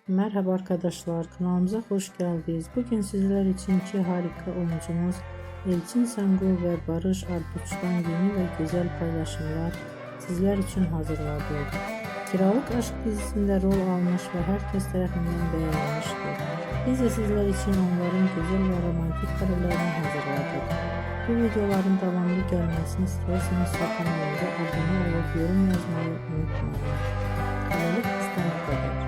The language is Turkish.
Merhaba arkadaşlar, kanalımıza hoş geldiniz. Bugün sizler için iki harika oyuncumuz Elçin Sangu ve Barış Arduç'tan yeni ve güzel paylaşımlar sizler için hazırladık. Kiralık Aşk dizisinde rol almış ve herkes tarafından beğenilmiştir. Biz de sizler için onların güzel ve romantik karelerini hazırladık. Bu videoların devamlı gelmesini istiyorsanız kanalımıza abone olup yorum yazmayı unutmayın. Kanalımız bu kadar.